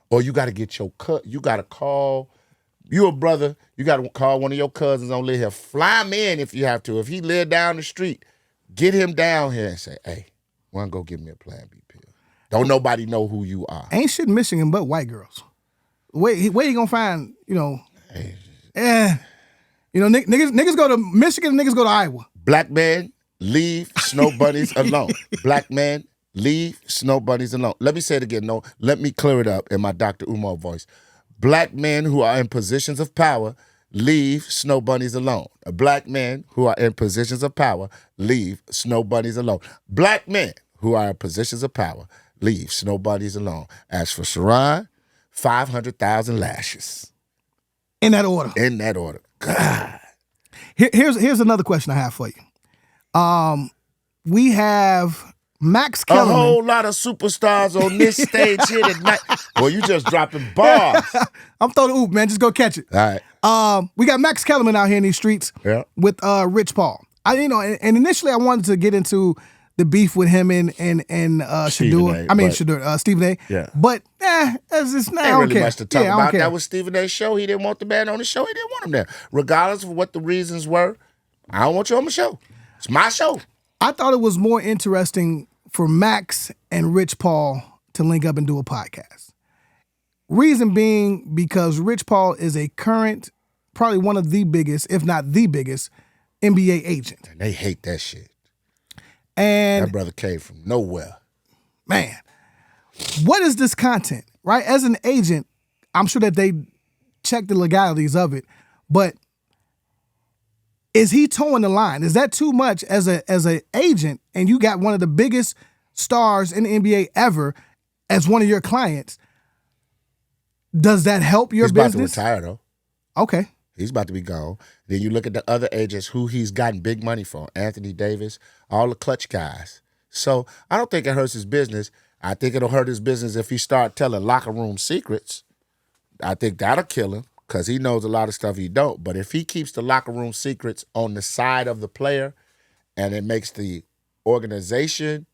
Or you got to get your cut. You got to call. You a brother. You got to call one of your cousins on live here. Fly him in if you have to. If he live down the street, get him down here and say, hey, why don't go give me a plan B pill? Don't nobody know who you are. Ain't shit in Michigan but white girls. Where you going to find, niggas go to Michigan, niggas go to Iowa. Black men, leave snow bunnies alone. Black men, leave snow bunnies alone. Let me say it again. No, let me clear it up in my Dr. Umar voice. Black men who are in positions of power, leave snow bunnies alone. Black men who are in positions of power, leave snow bunnies alone. Black men who are in positions of power, leave snow bunnies alone. As for Sherrone, 500,000 lashes. In that order. In that order. God. Here's another question I have for you. We have Max Kellerman. A whole lot of superstars on this stage here tonight. Boy, you just dropping bars. I'm throwing the oop, man. Just go catch it. All right. We got Max Kellerman out here in these streets with Rich Paul. And initially I wanted to get into the beef with him and Shedeur. Shedeur, Stephen A. Yeah. But as it's now, ain't really much to talk about. Care. That was Stephen A's show. He didn't want the man on the show. He didn't want him there. Regardless of what the reasons were, I don't want you on my show. It's my show. I thought it was more interesting for Max and Rich Paul to link up and do a podcast. Reason being because Rich Paul is a current, probably one of the biggest, if not the biggest, NBA agent. And they hate that shit. And that brother came from nowhere. Man, what is this content, right? As an agent, I'm sure that they check the legalities of it, but is he towing the line? Is that too much as an agent and you got one of the biggest stars in the NBA ever as one of your clients? Does that help your business? He's about to retire, though. Okay. He's about to be gone. Then you look at the other agents who he's gotten big money from. Anthony Davis, all the clutch guys. So I don't think it hurts his business. I think it'll hurt his business if he start telling locker room secrets. I think that'll kill him because he knows a lot of stuff he don't. But if he keeps the locker room secrets on the side of the player and it makes the organization,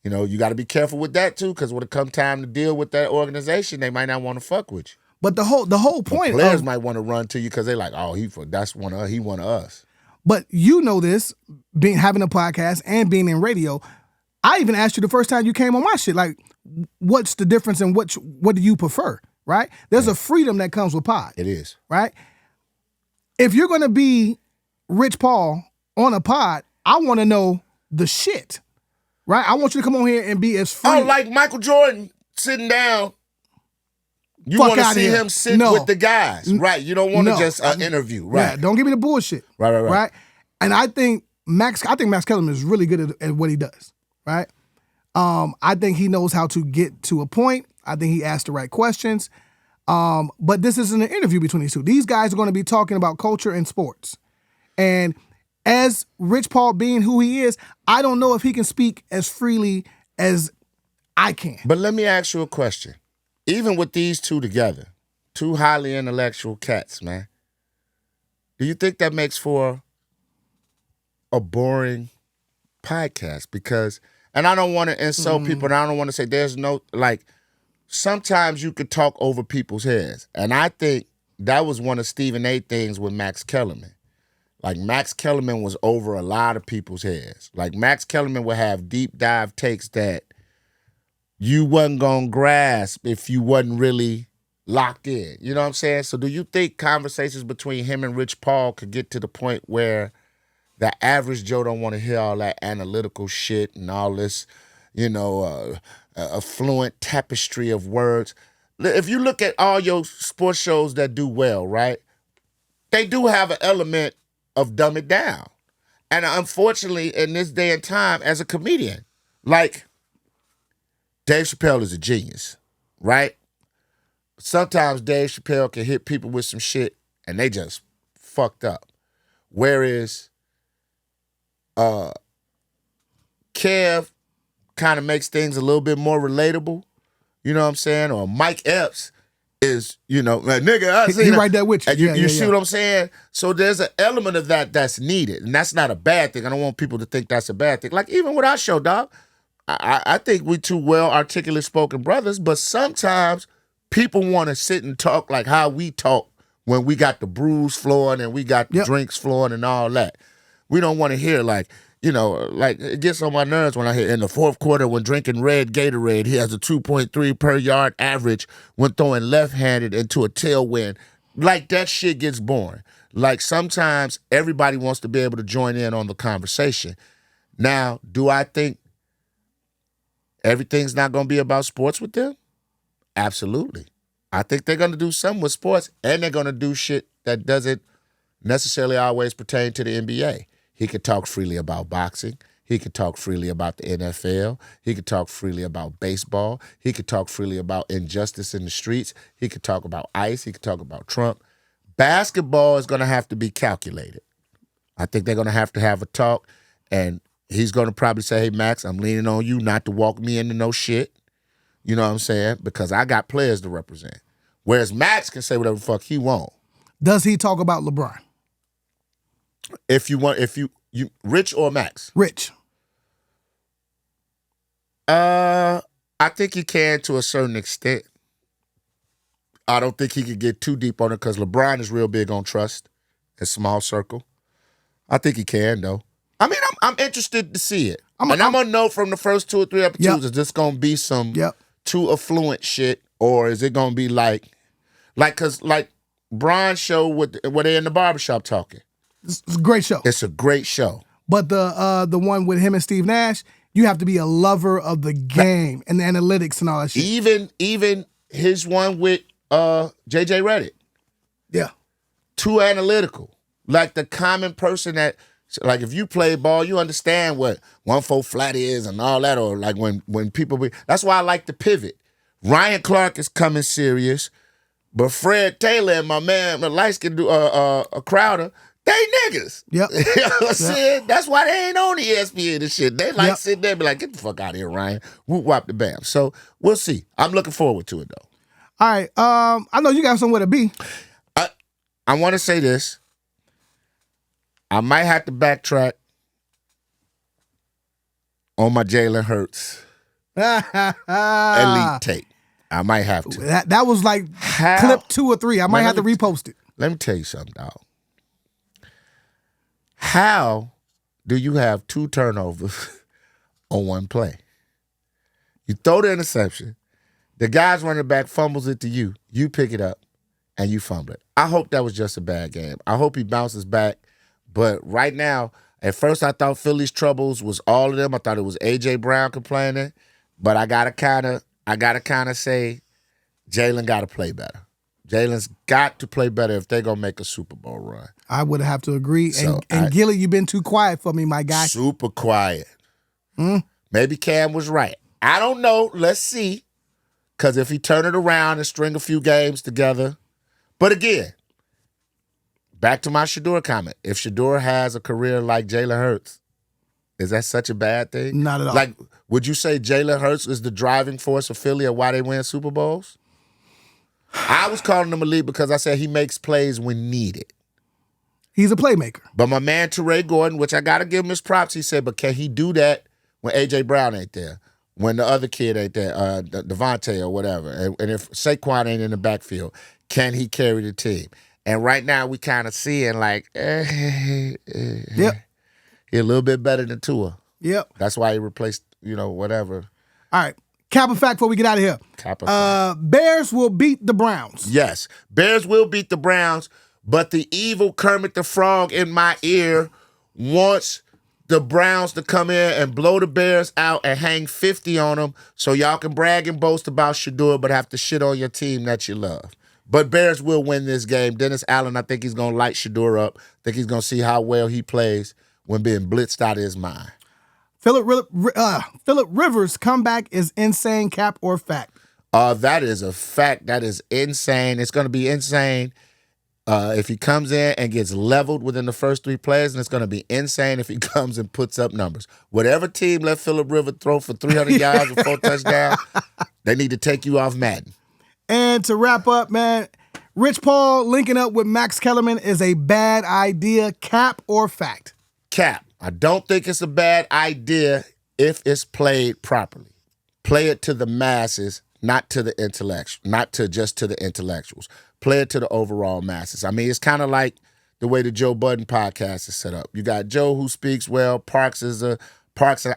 you got to be careful with that too because when it comes time to deal with that organization, they might not want to fuck with you. But the whole point of players might want to run to you because they're like, oh, he one of us. But you know this, having a podcast and being in radio. I even asked you the first time you came on my shit, like, what's the difference and what do you prefer, right? There's a freedom that comes with pod. It is. Right? If you're going to be Rich Paul on a pod, I want to know the shit, right? I want you to come on here and be as free. Oh, like Michael Jordan sitting down. You want to see him sit with the guys, right? You don't want to just interview, right? Yeah, don't give me the bullshit. Right. And I think I think Max Kellerman is really good at what he does, right? I think he knows how to get to a point. I think he asked the right questions. But this isn't an interview between these two. These guys are going to be talking about culture and sports. And as Rich Paul being who he is, I don't know if he can speak as freely as I can. But let me ask you a question. Even with these two together, two highly intellectual cats, man, do you think that makes for a boring podcast? Because, and I don't want to insult people, and I don't want to say there's no, like, sometimes you could talk over people's heads. And I think that was one of Stephen A. things with Max Kellerman. Like, Max Kellerman was over a lot of people's heads. Like, Max Kellerman would have deep dive takes that you wasn't going to grasp if you wasn't really locked in. You know what I'm saying? So do you think conversations between him and Rich Paul could get to the point where the average Joe don't want to hear all that analytical shit and all this, a fluent tapestry of words? If you look at all your sports shows that do well, right, they do have an element of dumb it down. And unfortunately, in this day and time, as a comedian, like, Dave Chappelle is a genius, right? Sometimes Dave Chappelle can hit people with some shit and they just fucked up. Whereas Kev kind of makes things a little bit more relatable, you know what I'm saying? Or Mike Epps is, nigga, I see he right there with you. And you see what I'm saying? So there's an element of that that's needed, and that's not a bad thing. I don't want people to think that's a bad thing. Like, even with our show, dog, I think we two well articulate spoken brothers, but sometimes people want to sit and talk like how we talk when we got the brews flowing and we got the drinks flowing and all that. We don't want to hear like it gets on my nerves when I hear in the fourth quarter when drinking red Gatorade, he has a 2.3 per yard average when throwing left-handed into a tailwind. Like, that shit gets boring. Like, sometimes everybody wants to be able to join in on the conversation. Now, do I think everything's not going to be about sports with them? Absolutely. I think they're going to do something with sports, and they're going to do shit that doesn't necessarily always pertain to the NBA. He could talk freely about boxing. He could talk freely about the NFL. He could talk freely about baseball. He could talk freely about injustice in the streets. He could talk about ICE. He could talk about Trump. Basketball is going to have to be calculated. I think they're going to have a talk, and he's going to probably say, hey, Max, I'm leaning on you not to walk me into no shit. You know what I'm saying? Because I got players to represent. Whereas Max can say whatever the fuck he want. Does he talk about LeBron? If you Rich or Max? Rich. I think he can to a certain extent. I don't think he could get too deep on it because LeBron is real big on trust and small circle. I think he can, though. I mean, I'm interested to see it. I'm gonna know from the first 2 or 3 episodes, is this gonna be some too affluent shit, or is it gonna be like Bron's show where they in the barbershop talking? It's a great show. It's a great show. But the one with him and Steve Nash, you have to be a lover of the game and the analytics and all that shit. Even his one with JJ Redick. Yeah. Too analytical. Like the common person that, like, if you play ball, you understand what 1-4 flat is and all that, or like when people that's why I like the pivot. Ryan Clark is coming serious, but Fred Taylor and my man, the light-skinned Crowder, they niggas. Yep. You know what I'm saying? That's why they ain't on the ESPN and shit. They sit there and be like, get the fuck out of here, Ryan. Whoop wop the bam. So we'll see. I'm looking forward to it, though. All right. I know you got somewhere to be. I want to say this. I might have to backtrack on my Jalen Hurts elite tape. I might have to. That was like clip 2 or 3. I might have to repost it. Let me tell you something, dog. How do you have 2 turnovers on one play? You throw the interception, the guy's running back fumbles it to you, you pick it up, and you fumble it. I hope that was just a bad game. I hope he bounces back. But right now, at first I thought Philly's troubles was all of them. I thought it was A.J. Brown complaining. But I gotta kind of say Jalen got to play better. Jalen's got to play better if they're going to make a Super Bowl run. I would have to agree. So and Gilly, you've been too quiet for me, my guy. Super quiet. Maybe Cam was right. I don't know. Let's see. Because if he turn it around and string a few games together. But again, back to my Shedeur comment. If Shedeur has a career like Jalen Hurts, is that such a bad thing? Not at all. Like, would you say Jalen Hurts is the driving force of Philly of why they win Super Bowls? I was calling him elite because I said he makes plays when needed. He's a playmaker. But my man Teray Gordon, which I got to give him his props, he said, but can he do that when A.J. Brown ain't there? When the other kid ain't there, Devontae or whatever? And if Saquon ain't in the backfield, can he carry the team? And right now we kind of seeing like, Yep. he a little bit better than Tua. Yep. That's why he replaced, whatever. All right. Cap a fact before we get out of here. Bears will beat the Browns. Yes. Bears will beat the Browns, but the evil Kermit the Frog in my ear wants the Browns to come in and blow the Bears out and hang 50 on them so y'all can brag and boast about Shedeur but have to shit on your team that you love. But Bears will win this game. Dennis Allen, I think he's going to light Shedeur up. I think he's going to see how well he plays when being blitzed out of his mind. Phillip Rivers' comeback is insane, cap or fact? That is a fact. That is insane. It's going to be insane if he comes in and gets leveled within the first 3 plays, and it's going to be insane if he comes and puts up numbers. Whatever team let Phillip Rivers throw for 300 yards and 4 touchdowns, they need to take you off Madden. And to wrap up, man, Rich Paul linking up with Max Kellerman is a bad idea, cap or fact? Cap. I don't think it's a bad idea if it's played properly. Play it to the masses, not to the intellectual, not to just to the intellectuals. Play it to the overall masses. I mean, it's kind of like the way the Joe Budden podcast is set up. You got Joe who speaks well. Parks and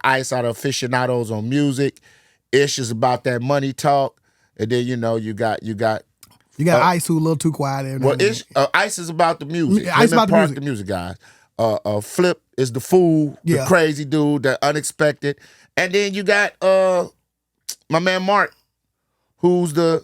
Ice are the aficionados on music. Ish is about that money talk, and then you got Ice who a little too quiet there. Well, Ice is about the music. Ice about the music guys. Flip is the fool, the crazy dude, the unexpected. And then you got my man Mark, who's the,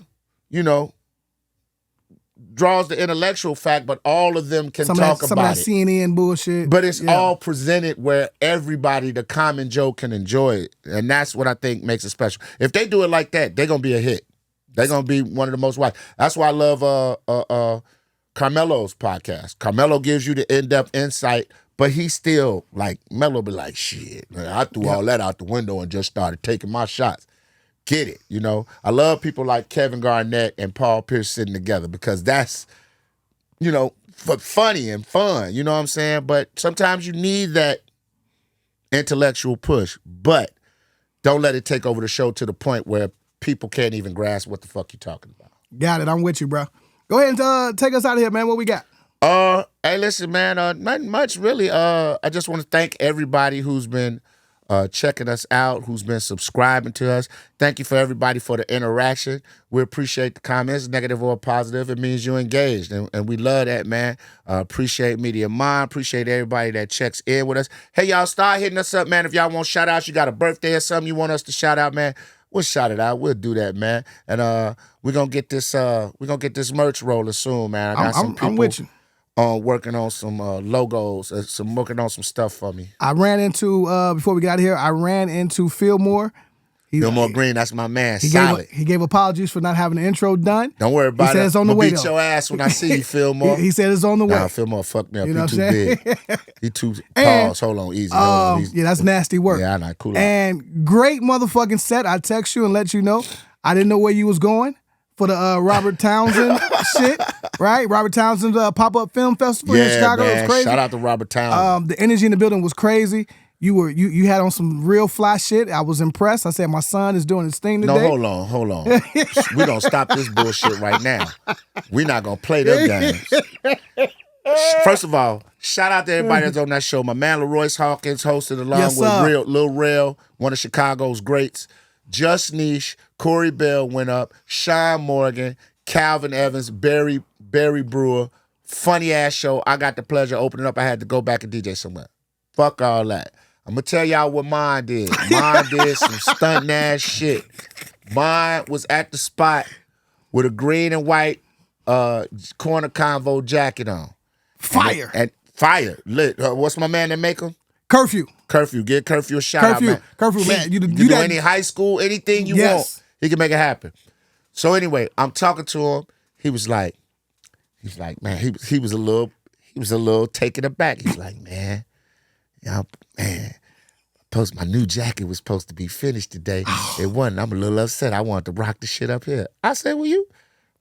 draws the intellectual fact, but all of them can talk about it. Some of that CNN bullshit. But it's all presented where everybody, the common Joe, can enjoy it. And that's what I think makes it special. If they do it like that, they're going to be a hit. They're going to be one of the most watched. That's why I love Carmelo's podcast. Carmelo gives you the in-depth insight, but he still, Melo be like, shit, man, I threw all that out the window and just started taking my shots. Get it, I love people like Kevin Garnett and Paul Pierce sitting together because that's, funny and fun, you know what I'm saying? But sometimes you need that intellectual push, but don't let it take over the show to the point where people can't even grasp what the fuck you're talking about. Got it. I'm with you, bro. Go ahead and take us out of here, man. What we got? Hey, listen, man. Nothing much, really. I just want to thank everybody who's been checking us out, who's been subscribing to us. Thank you for everybody for the interaction. We appreciate the comments, negative or positive. It means you're engaged, and we love that, man. Appreciate Media Mind. Appreciate everybody that checks in with us. Hey, y'all, start hitting us up, man. If y'all want shout-outs, you got a birthday or something you want us to shout out, man, we'll shout it out. We'll do that, man. And we're gonna get this merch rolling soon, man. I got some people I'm with you. Working on some logos, working on some stuff for me. I ran into before we got out of here. I ran into Phil Moore. Fillmore Green, that's my man. Solid. He gave apologies for not having the intro done. Don't worry about it. He said it's on the way. Beat your ass when I see you, Fillmore. He said it's on the way. Nah, Fillmore fucked me up. You know he too big. He too. Pause. Hold on. Easy. Yeah, that's nasty work. Yeah, I know. Cool. And great motherfucking set. I text you and let you know. I didn't know where you was going for the Robert Townsend shit, right? Robert Townsend's pop-up film festival in Chicago. Man. It was crazy. Shout out to Robert Townsend. The energy in the building was crazy. You had on some real fly shit. I was impressed. I said my son is doing his thing today. No, hold on. We're going to stop this bullshit right now. We're not going to play them games. First of all, shout out to everybody that's on that show. My man LaRoyce Hawkins hosted along with Lil Rel, one of Chicago's greats. Just Niche, Corey Bell went up, Sean Morgan, Calvin Evans, Barry Brewer. Funny ass show. I got the pleasure of opening up. I had to go back and DJ somewhere. Fuck all that. I'm going to tell y'all what mine did. Mine did some stunting ass shit. Mine was at the spot with a green and white corner convo jacket on. Fire. And fire. Lit. What's my man that make them? Curfew. Curfew. Give Curfew a shout out, man. Curfew, man. You do any high school, anything you want. He can make it happen. So anyway, I'm talking to him. He was like, man, he was a little taken aback. He's like, man, my new jacket was supposed to be finished today. It wasn't. I'm a little upset. I wanted to rock the shit up here. I said, well, you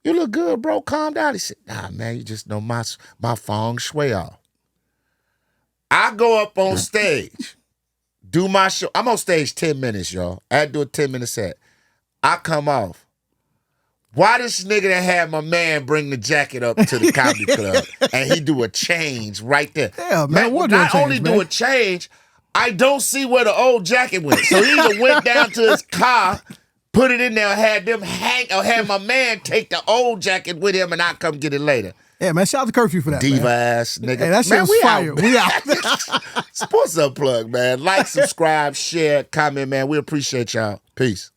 look good, bro. Calm down. He said, nah, man, you just know my feng shui off. I go up on stage, do my show. I'm on stage 10 minutes, y'all. I had to do a 10-minute set. I come off. Why this nigga that had my man bring the jacket up to the comedy club and he do a change right there? Yeah, man. Not only do a change, I don't see where the old jacket went. So he either went down to his car, put it in there, had them hang, or had my man take the old jacket with him and I come get it later. Yeah, man, shout out to Curfew for that, Diva man. ass nigga. Hey, that shit was fire. We out. Sports Up Plug, man. Like, subscribe, share, comment, man. We appreciate y'all. Peace.